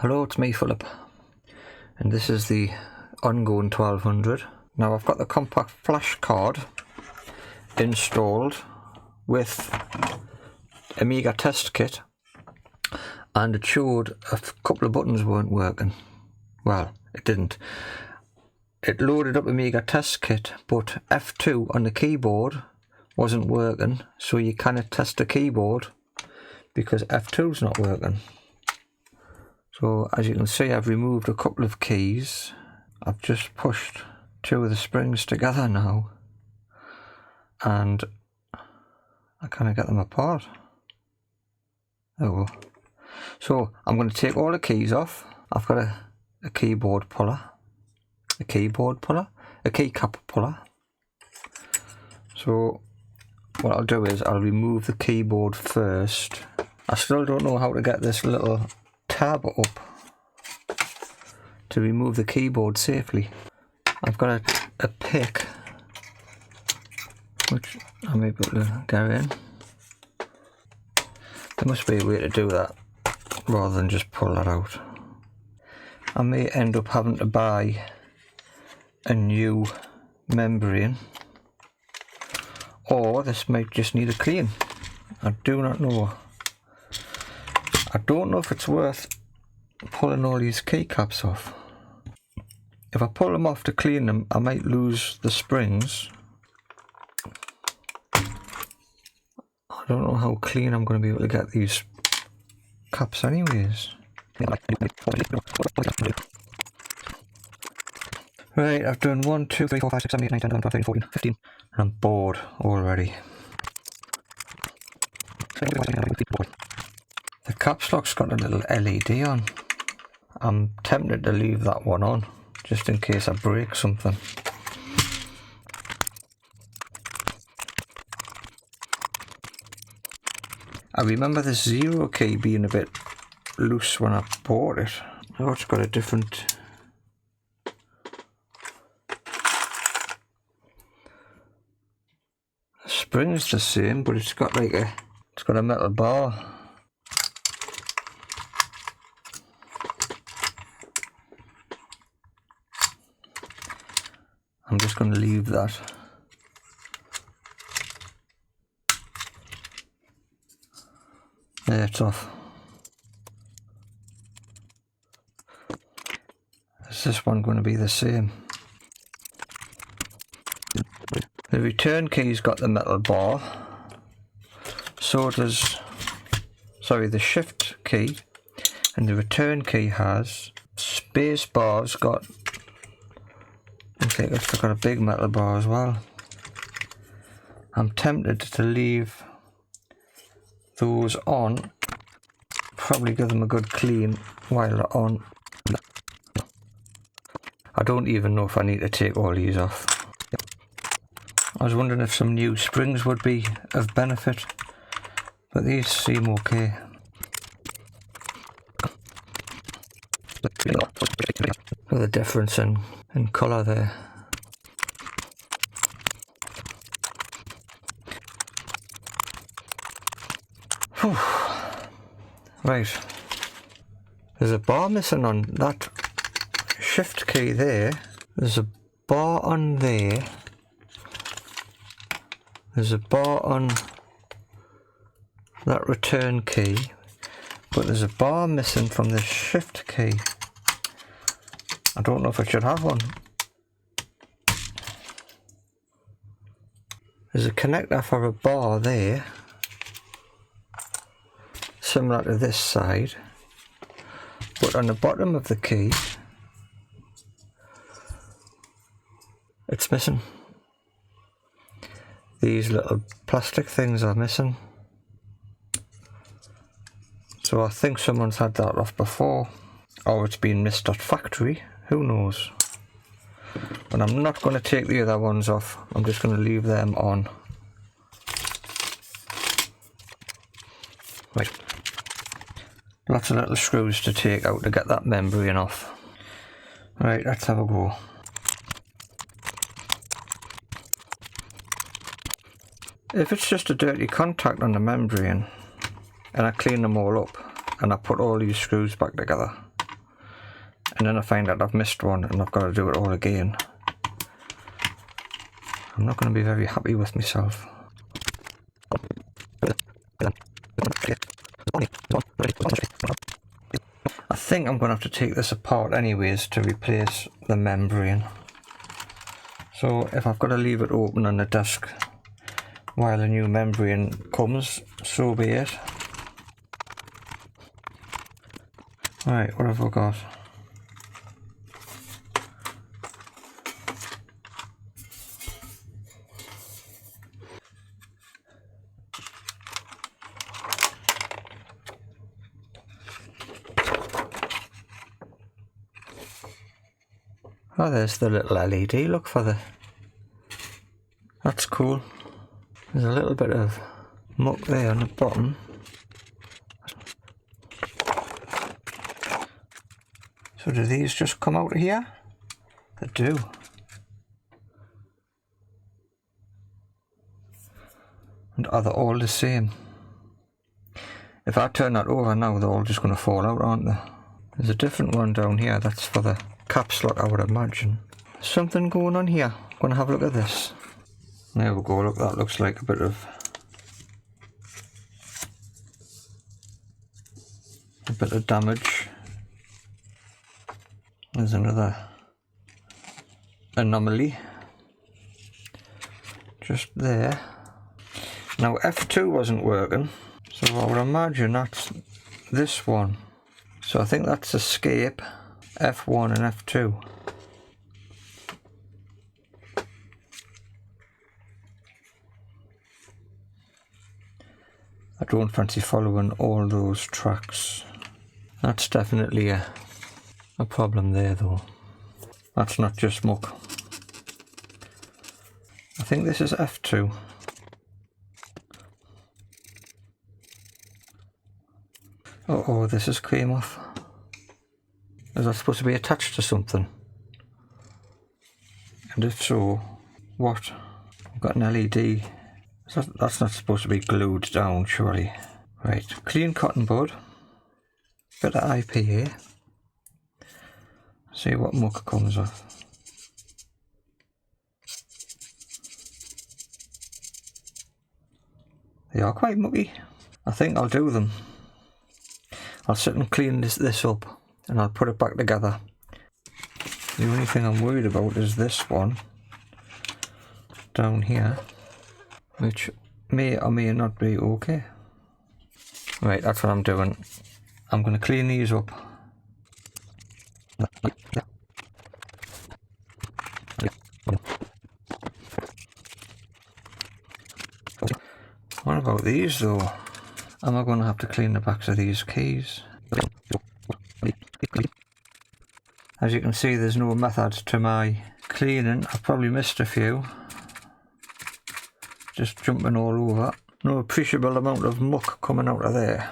Hello, it's me, Philip, and this is the ongoing 1200. Now I've got the compact flash card installed with Amiga Test Kit, and it showed a couple of buttons weren't working. Well, it didn't. It loaded up Amiga Test Kit, but F2 on the keyboard wasn't working, so you cannot test the keyboard because F2's not working. So as you can see, I've removed a couple of keys. I've just pushed two of the springs together now, and I kind get them apart. There we go. So I'm going to take all the keys off. I've got a keyboard puller, a keycap puller. So what I'll do is I'll remove the keyboard first. I still don't know how to get this little tab up to remove the keyboard safely. I've got a pick which I'm able to go in. There must be a way to do that rather than just pull that out. I may end up having to buy a new membrane, or this might just need a clean. I do not know. I don't know if it's worth pulling all these keycaps off. If I pull them off to clean them, I might lose the springs. I don't know how clean I'm going to be able to get these caps anyways. Right, I've done 1, 2, 3, 4, 5, 6, 7, 8, 9, 10, 11, 12, 13, 14, 15, and I'm bored already. The caps lock's got a little LED on. I'm tempted to leave that one on, just in case I break something. I remember this 0 key being a bit loose when I bought it. Oh, it's got a different... The spring's the same, but it's got like a metal bar. I'm just going to leave that. There, it's off. Is this one going to be the same? The return key's got the metal bar. So does, the shift key, and the return key has space bar's got. Okay, it's got a big metal bar as well. I'm tempted to leave those on, probably give them a good clean while they're on. I don't even know if I need to take all these off. I was wondering if some new springs would be of benefit, but these seem okay. Look at the difference in colour there. Whew. Right, there's a bar missing on that shift key there. There's a bar on there. There's a bar on that return key, but there's a bar missing from the shift key. I don't know if I should have one. There's a connector for a bar there, similar to this side, but on the bottom of the key it's missing. These little plastic things are missing. So I think someone's had that off before, or it's been missed at factory, who knows. But I'm not going to take the other ones off, I'm just going to leave them on. Right, lots of little screws to take out to get that membrane off. Right, let's have a go. If it's just a dirty contact on the membrane and I clean them all up and I put all these screws back together, and then I find out I've missed one and I've got to do it all again. I'm not going to be very happy with myself. I think I'm going to have to take this apart anyways to replace the membrane. So if I've got to leave it open on the desk while a new membrane comes, so be it. Right, what have I got? Oh, there's the little LED, look for the... That's cool. There's a little bit of muck there on the bottom. So do these just come out of here? They do. And are they all the same? If I turn that over now, they're all just going to fall out, aren't they? There's a different one down here, that's for the caps lock, I would imagine. Something going on here. I'm going to have a look at this. There we go, look, that looks like a bit of damage. There's another anomaly just there. Now F2 wasn't working, so I would imagine that's this one. So I think that's escape, F1 and F2. I don't fancy following all those tracks. That's definitely a problem there though. That's not just muck. I think this is F2. Oh, this has came off. Is that supposed to be attached to something? And if so, what? I've got an LED. That's not supposed to be glued down, surely. Right, clean cotton bud. Bit of IPA. See what muck comes off. They are quite mucky. I think I'll do them. I'll sit and clean this up and I'll put it back together. The only thing I'm worried about is this one down here, which may or may not be okay. Right, that's what I'm doing. I'm going to clean these up. What about these though? Am I going to have to clean the backs of these keys? As you can see, there's no method to my cleaning. I've probably missed a few. Just jumping all over. No appreciable amount of muck coming out of there.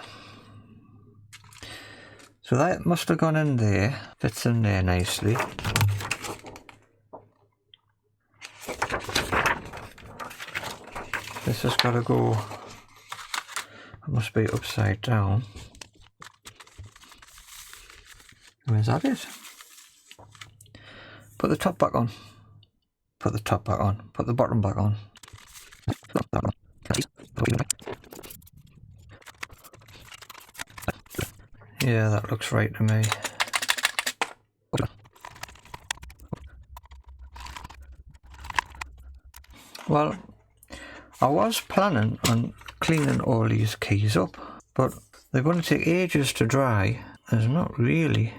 So that must have gone in there. Fits in there nicely. This has got to go. It must be upside down. Where's that it? Put the top back on. Put the top back on. Put the bottom back on. Yeah, that looks right to me. Well, I was planning on cleaning all these keys up, but they're going to take ages to dry. There's not really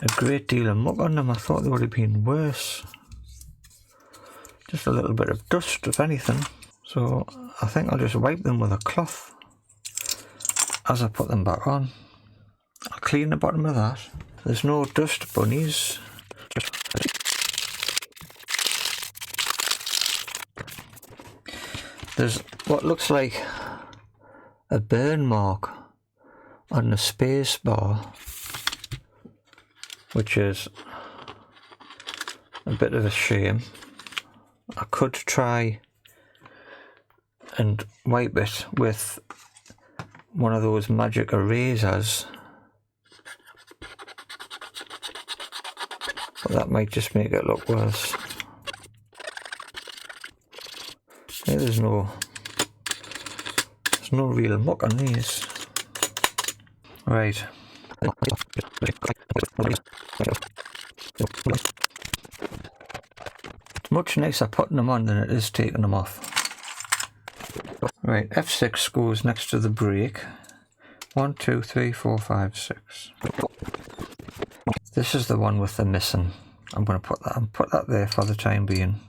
a great deal of muck on them. I thought they would have been worse. Just a little bit of dust, if anything. So I think I'll just wipe them with a cloth as I put them back on. I'll clean the bottom of that. There's no dust bunnies. There's what looks like a burn mark on the space bar, which is a bit of a shame. I could try and wipe it with one of those magic erasers, But that might just make it look worse. Yeah, there's no real muck on these. Right. It's much nicer putting them on than it is taking them off. Right, F6 goes next to the brake. 1, 2, 3, 4, 5, 6. This is the one with the missing. I'm going to put that there for the time being.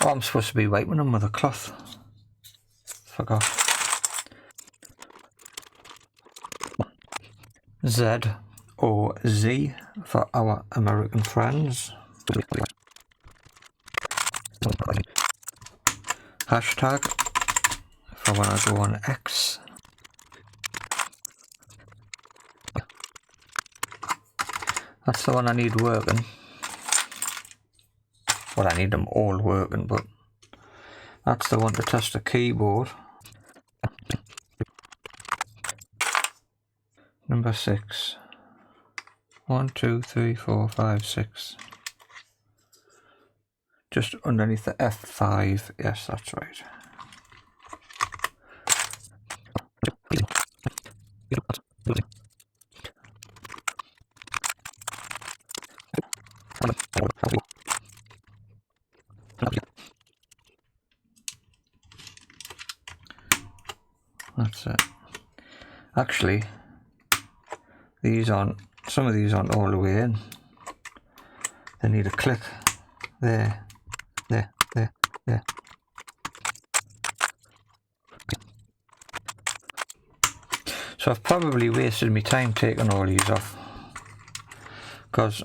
Oh, I'm supposed to be wiping them with a cloth. Forgot. Z-O-Z for our American friends. Hashtag for when I go on X. That's the one I need working. Well, I need them all working, but that's the one to test the keyboard. Number 6. 1, 2, 3, 4, 5, 6. Just underneath the F5. Yes, that's right. That's it. Actually, some of these aren't all the way in. They need a click. There, there, there, there. So I've probably wasted my time taking all these off, because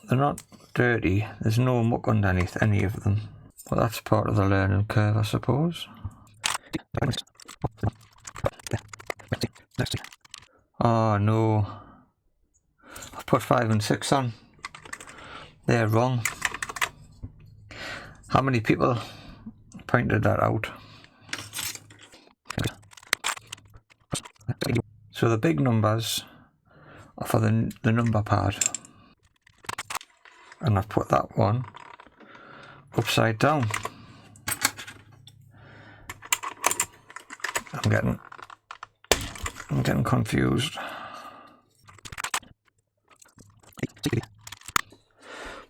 they're not dirty. There's no muck underneath any of them. Well, that's part of the learning curve, I suppose. Oh no, I've put 5 and 6 on. They're wrong. How many people pointed that out? So the big numbers are for the number pad, and I've put that one upside down. I'm getting confused.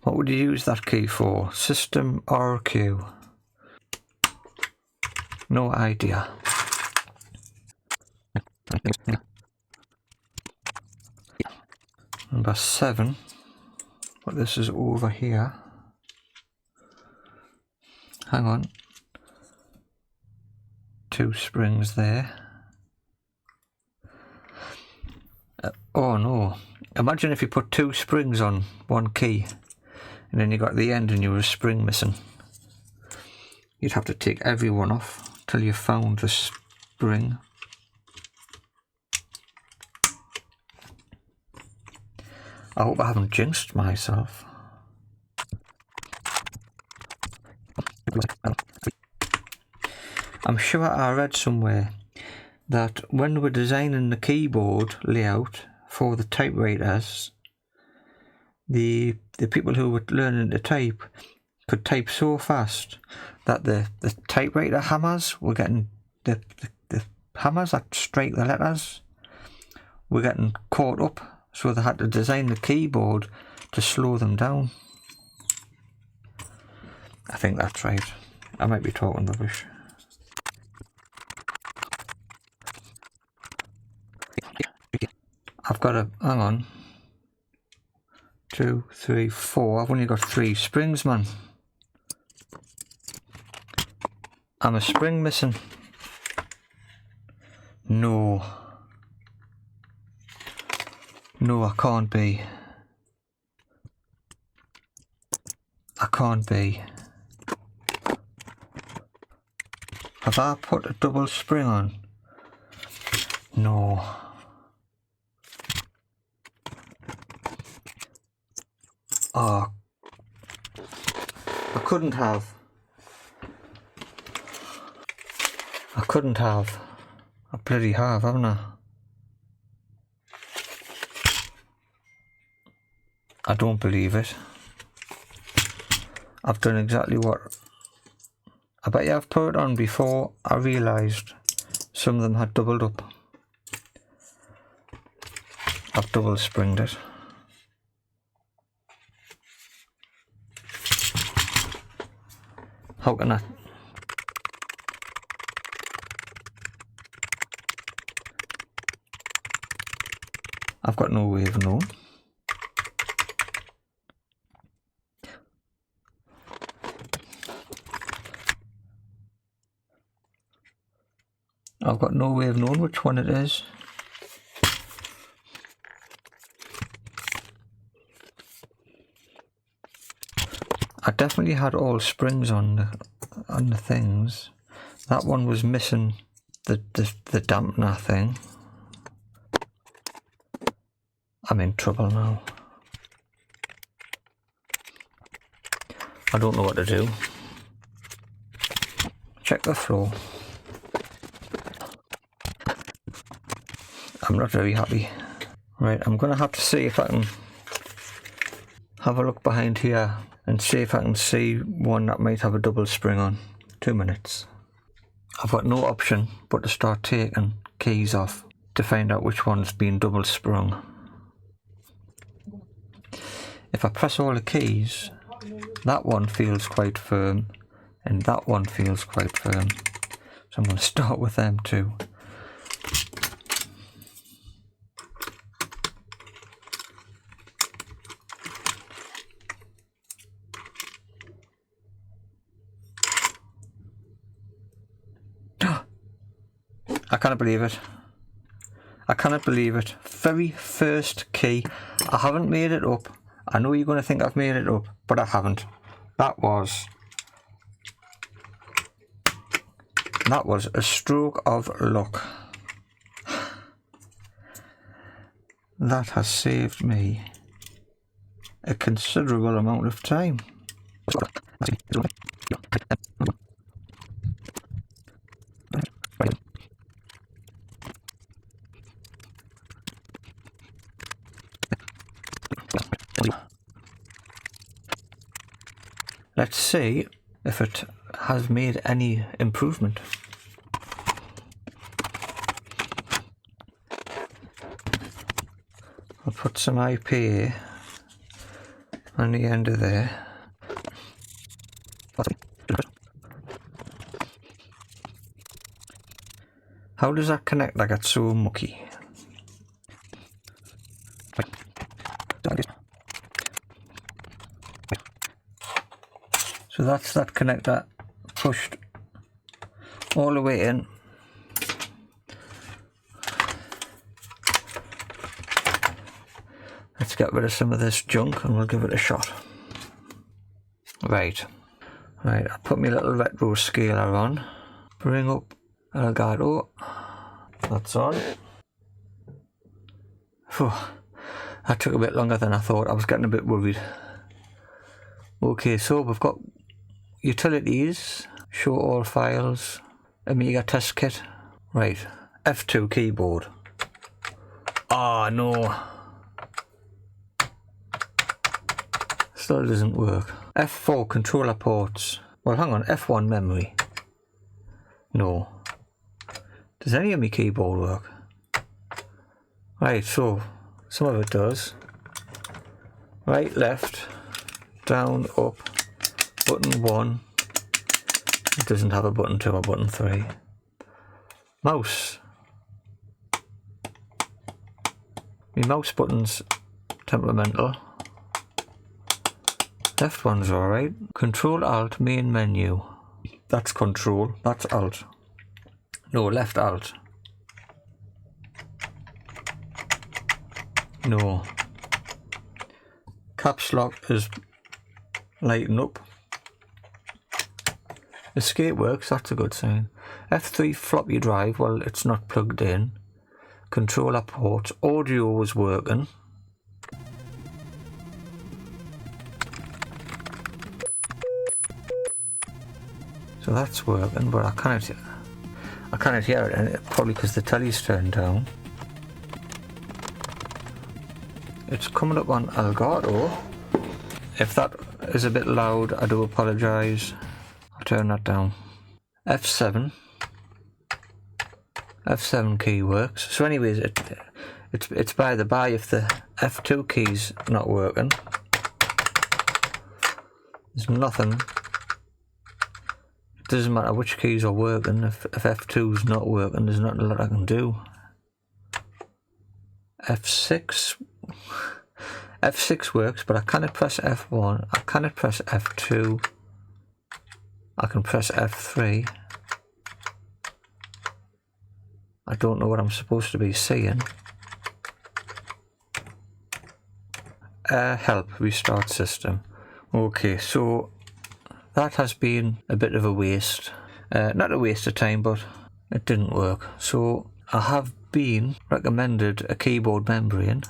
What would you use that key for? System or Q? No idea. Number 7. But this is over here. Hang on. 2 springs there. Oh no. Imagine if you put 2 springs on one key and then you got the end and you were a spring missing. You'd have to take every one off till you found the spring. I hope I haven't jinxed myself. I'm sure I read somewhere that when we're designing the keyboard layout for the typewriters, the people who were learning to type could type so fast that the typewriter hammers were getting, the hammers that strike the letters were getting caught up, so they had to design the keyboard to slow them down. I think that's right. I might be talking rubbish. I've got hang on. 2, 3, 4. I've only got 3 springs, man. I'm a spring missing. No. No, I can't be. I can't be. Have I put a double spring on? No. Oh. I couldn't have. I bloody have, haven't I? I don't believe it. I've done exactly what... I bet you I've put it on before I realised some of them had doubled up. I've double springed it. How can I... I've got no way of knowing. I've got no way of knowing which one it is. I definitely had all springs on the things. That one was missing the dampener thing. I'm in trouble now. I don't know what to do. Check the floor. I'm not very happy. Right, I'm gonna have to see if I can have a look behind here and see if I can see one that might have a double spring on. 2 minutes. I've got no option but to start taking keys off to find out which one's been double sprung. If I press all the keys, that one feels quite firm and that one feels quite firm. So I'm going to start with them too. I cannot believe it. I cannot believe it. Very first key. I haven't made it up. I know you're going to think I've made it up, but I haven't. That was a stroke of luck. That has saved me a considerable amount of time. Let's see if it has made any improvement. I'll put some IPA on the end of there. How does that connect? I got so mucky. So that's that connector pushed all the way in. Let's get rid of some of this junk and we'll give it a shot. Right, I put my little retro scaler on. Bring up Elgato. That's on. Phew, that took a bit longer than I thought. I was getting a bit worried. Okay, so we've got utilities, show all files, Amiga Test Kit. Right, F2 keyboard. Oh no. Still doesn't work. F4 controller ports. Well, hang on, F1 memory. No. Does any of my keyboard work? Right, so some of it does. Right, left, down, up, button 1. It doesn't have a button 2 or button 3. Mouse. My mouse button's temperamental. Left one's alright. Control Alt main menu. That's Control, that's Alt. No, left Alt. No. Caps lock is lighting up. Escape works, that's a good sign. F3 floppy drive, well it's not plugged in. Controller ports, audio was working. So that's working, but I cannot hear it, and probably because the telly's turned down. It's coming up on Elgato. If that is a bit loud, I do apologise. I'll turn that down. F7 key works. So anyways, it's by the by if the F2 key's not working. There's nothing. It doesn't matter which keys are working. If F2's not working, there's nothing that I can do. F6 works, but I cannot press F1. I cannot press F2. I can press F3. I don't know what I'm supposed to be seeing. Help, restart system. Okay, so that has been a bit of a waste. Not a waste of time, but it didn't work. So I have been recommended a keyboard membrane.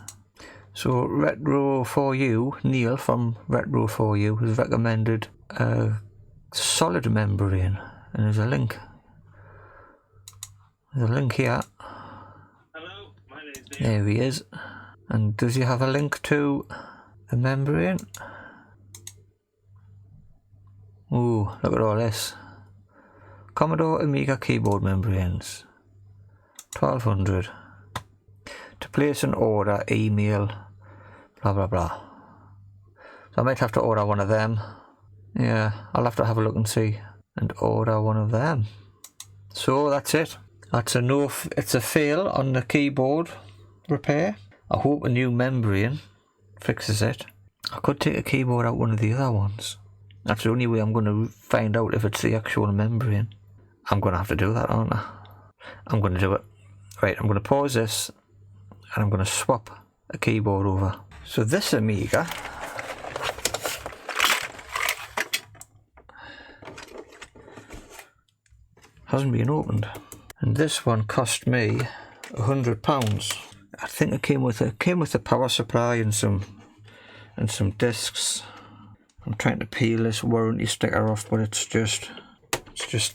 So Retro4U, Neil from Retro4U has recommended a solid membrane, and there's a link. There's a link here. Hello, my name's Dave. There he is. And does he have a link to the membrane? Ooh, look at all this. Commodore Amiga keyboard membranes. 1200. To place an order, email, blah blah blah. So I might have to order one of them. Yeah, I'll have to have a look and see and order one of them. So that's it. That's a no. It's a fail on the keyboard repair. I hope a new membrane fixes it. I could take a keyboard out one of the other ones. That's the only way I'm going to find out if it's the actual membrane. I'm going to have to do that, aren't I? I'm going to do it. Right, I'm going to pause this and I'm going to swap a keyboard over. So this Amiga hasn't been opened, and this one cost me £100. I think it came with a power supply and some discs. I'm trying to peel this warranty sticker off, but it's just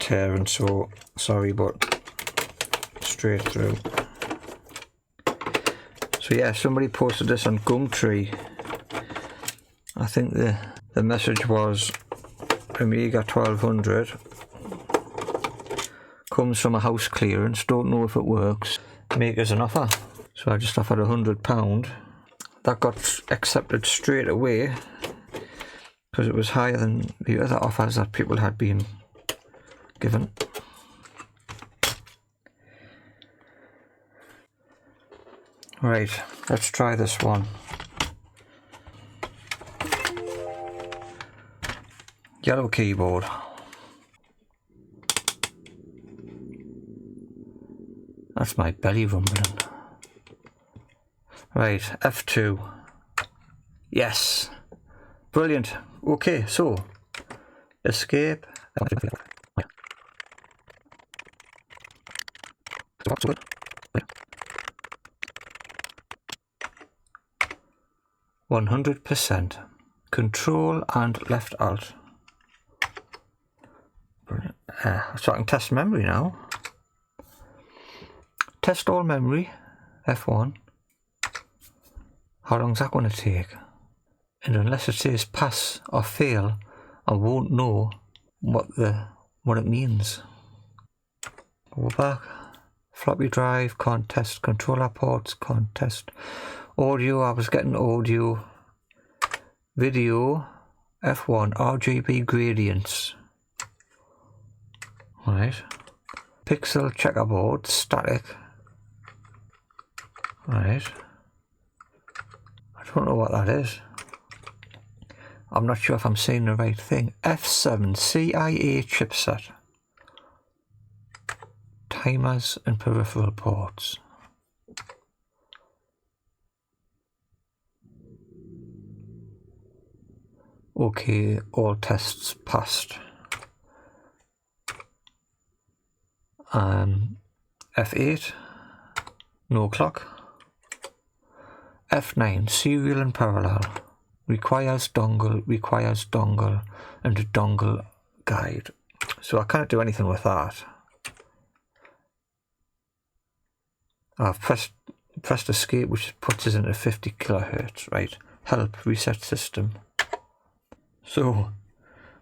tearing. So sorry, but straight through. So yeah, somebody posted this on Gumtree. I think the message was Amiga 1200 comes from a house clearance, don't know if it works, make us an offer. So I just offered £100. That got accepted straight away because it was higher than the other offers that people had been given. Right, let's try this one. Yellow keyboard. That's my belly rumbling. Right, F2. Yes. Brilliant. Okay, so escape. 100%. Control and left alt. Brilliant. So I can test memory now. Test all memory. F1. How long is that going to take? And unless it says pass or fail, I won't know what it means. Go back. Floppy drive, can't test. Controller ports, can't test. Audio, I was getting audio. Video, F1, RGB gradients. Right. Pixel checkerboard, static. Right. I don't know what that is. I'm not sure if I'm saying the right thing. F7 CIA chipset. Timers and peripheral ports. Okay, all tests passed. F8, no clock. F9, serial and parallel. Requires dongle, and a dongle guide. So I can't do anything with that. I've pressed pressed escape, which puts us into 50 kilohertz. Right, help, reset system. So,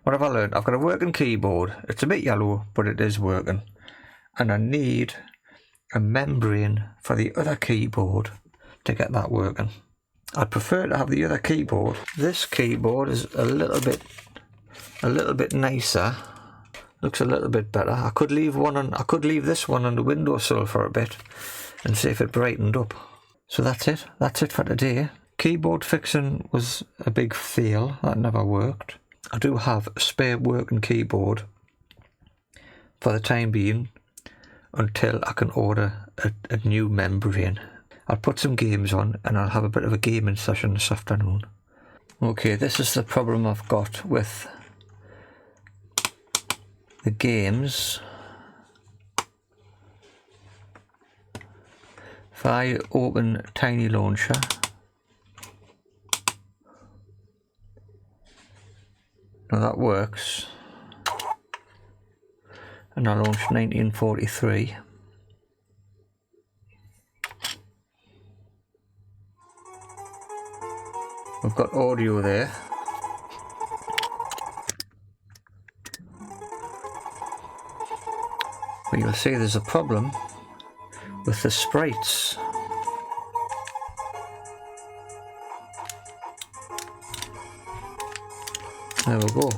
what have I learned? I've got a working keyboard. It's a bit yellow, but it is working. And I need a membrane for the other keyboard to get that working. I'd prefer to have the other keyboard. This keyboard is a little bit nicer. Looks a little bit better. I could leave this one on the windowsill for a bit and see if it brightened up. So that's it. That's it for today. Keyboard fixing was a big fail. That never worked. I do have a spare working keyboard for the time being until I can order a new membrane. I'll put some games on and I'll have a bit of a gaming session this afternoon. Okay, this is the problem I've got with the games. If I open Tiny Launcher, now that works, and I launch 1943. We've got audio there. But you'll see there's a problem with the sprites. There we go.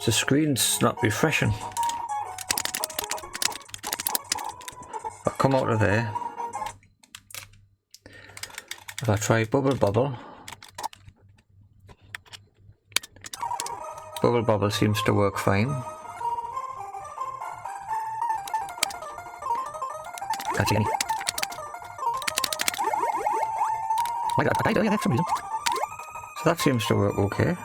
The screen's not refreshing. I'll come out of there. If I try Bubble Bobble, Bubble Bobble seems to work fine. Can't see any. I died earlier there for some reason. So that seems to work okay.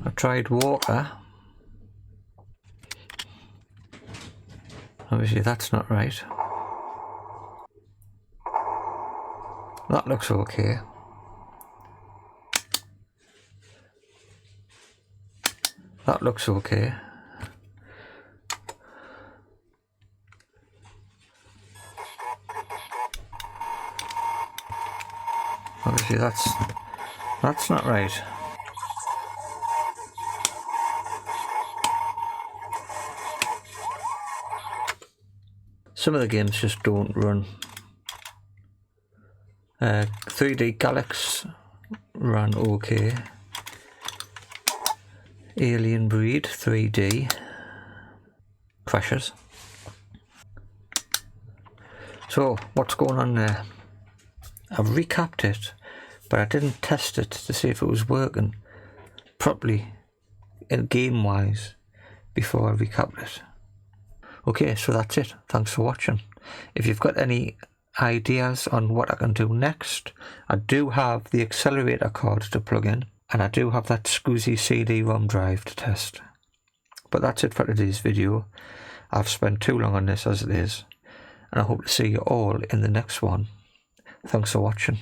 I tried Walker. Obviously that's not right. That looks okay. That looks okay. Obviously that's not right. Some of the games just don't run. 3D Galaxy ran okay. Alien Breed 3D crashes. So what's going on there? I've recapped it, but I didn't test it to see if it was working properly game wise before I recapped it. Okay, so that's it. Thanks for watching. If you've got any ideas on what I can do next, I do have the accelerator card to plug in, and I do have that SCSI CD-ROM drive to test. But that's it for today's video. I've spent too long on this as it is, and I hope to see you all in the next one. Thanks for watching.